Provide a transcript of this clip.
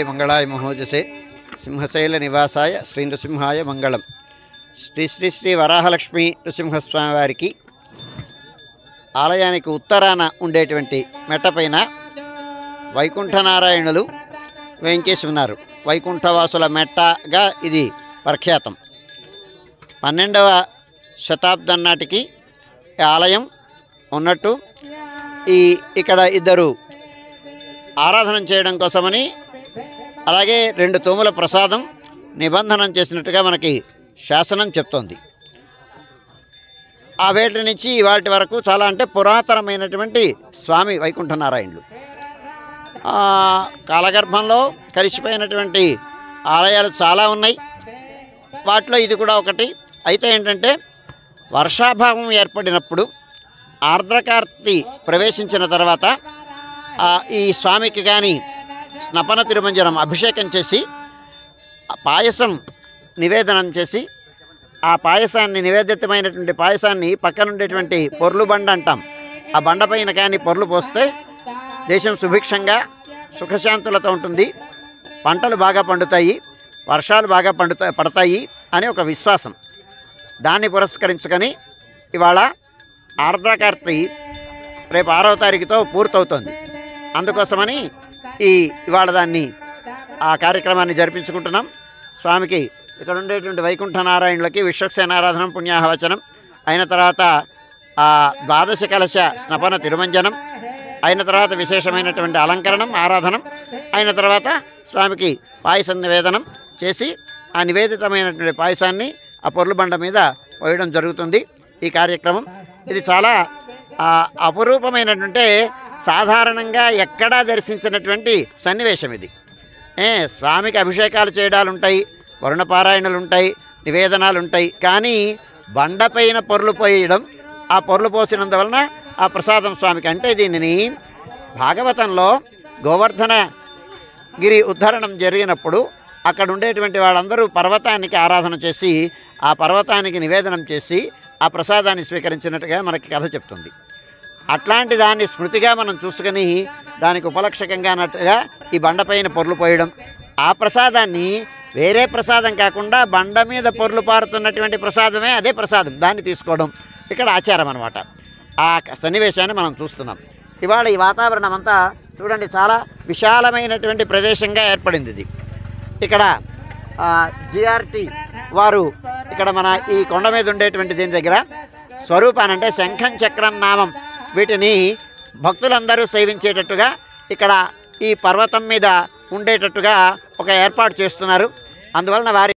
మంగళాయ మహోజసే సింహశైల నివాసాయ శ్రీ నృసింహాయ మంగళం. శ్రీ శ్రీ శ్రీ వరాహలక్ష్మీ నృసింహస్వామి వారికి ఆలయానికి ఉత్తరాన ఉండేటువంటి మెట్టపైన వైకుంఠనారాయణులు వేంచేసి ఉన్నారు. వైకుంఠవాసుల మెట్టగా ఇది ప్రఖ్యాతం. 12వ శతాబ్దం నాటికి ఆలయం ఉన్నట్టు ఇక్కడ ఇద్దరు ఆరాధన చేయడం కోసమని అలాగే 2 తూముల ప్రసాదం నిబంధనం చేసినట్టుగా మనకి శాసనం చెప్తోంది. ఆ వేటి నుంచి వాటి వరకు చాలా అంటే పురాతనమైనటువంటి స్వామి వైకుంఠనారాయణులు. కాలగర్భంలో కలిసిపోయినటువంటి ఆలయాలు చాలా ఉన్నాయి. వాటిలో ఇది కూడా ఒకటి. అయితే ఏంటంటే వర్షాభావం ఏర్పడినప్పుడు ఆర్ద్రకార్తి ప్రవేశించిన తర్వాత ఈ స్వామికి కానీ స్నపన తిరుమంజనం అభిషేకం చేసి పాయసం నివేదనం చేసి ఆ పాయసాన్ని నివేదితమైనటువంటి పాయసాన్ని పక్కనుండేటువంటి పొర్లు బండ అంటాం. ఆ బండపైన కానీ పొర్లు పోస్తే దేశం సుభిక్షంగా సుఖశాంతులతో ఉంటుంది, పంటలు బాగా పండుతాయి, వర్షాలు బాగా పడతాయి అని ఒక విశ్వాసం. దాన్ని పురస్కరించుకొని ఇవాళ ఆర్ద్రకార్తి రేపు 6వ తారీఖుతో పూర్తవుతోంది. అందుకోసమని ఇవాళ దాన్ని ఆ కార్యక్రమాన్ని జరిపించుకుంటున్నాం. స్వామికి ఇక్కడ ఉండేటువంటి వైకుంఠనారాయణులకి విశ్వక్సేనారాధనం పుణ్యాహవచనం అయిన తర్వాత ద్వాదశ కలశ స్నపన తిరుమంజనం అయిన తర్వాత విశేషమైనటువంటి అలంకరణం ఆరాధనం అయిన తర్వాత స్వామికి పాయసం నివేదనం చేసి ఆ నివేదితమైనటువంటి పాయసాన్ని ఆ పొర్లు బండ మీద పోయడం జరుగుతుంది. ఈ కార్యక్రమం ఇది చాలా అపురూపమైనటువంటి సాధారణంగా ఎక్కడా దర్శించినటువంటి సన్నివేశం ఇది. స్వామికి అభిషేకాలు చేయడాలు ఉంటాయి, వరుణపారాయణలు ఉంటాయి, నివేదనాలు ఉంటాయి. కానీ బండపైన పొర్లు పోయడం, ఆ పొర్లు పోసినందువలన ఆ ప్రసాదం స్వామికి. అంటే దీనిని భాగవతంలో గోవర్ధన గిరి ఉద్ధరణం జరిగినప్పుడు అక్కడ ఉండేటువంటి వాళ్ళందరూ పర్వతానికి ఆరాధన చేసి ఆ పర్వతానికి నివేదనం చేసి ఆ ప్రసాదాన్ని స్వీకరించినట్టుగా మనకి కథ చెప్తుంది. అట్లాంటి దాన్ని స్మృతిగా మనం చూసుకొని దానికి ఉపలక్షకంగానట్టుగా ఈ బండపైన పొర్లు పోయడం, ఆ ప్రసాదాన్ని వేరే ప్రసాదం కాకుండా బండ మీద పొర్లు పారుతున్నటువంటి ప్రసాదమే అదే ప్రసాదం, దాన్ని తీసుకోవడం ఇక్కడ ఆచారం అన్నమాట. ఆ సన్నివేశాన్ని మనం చూస్తున్నాం. ఇవాళ ఈ వాతావరణం అంతా చూడండి, చాలా విశాలమైనటువంటి ప్రదేశంగా ఏర్పడింది ఇది. ఇక్కడ జిఆర్టీ వారు ఇక్కడ మన ఈ కొండ మీద ఉండేటువంటి దీని దగ్గర స్వరూపాన్ని అంటే శంఖం చక్రం నామం వీటిని భక్తులందరూ సేవించేటట్టుగా ఇక్కడ ఈ పర్వతం మీద ఉండేటట్టుగా ఒక ఏర్పాటు చేస్తున్నారు. అందువలన వారి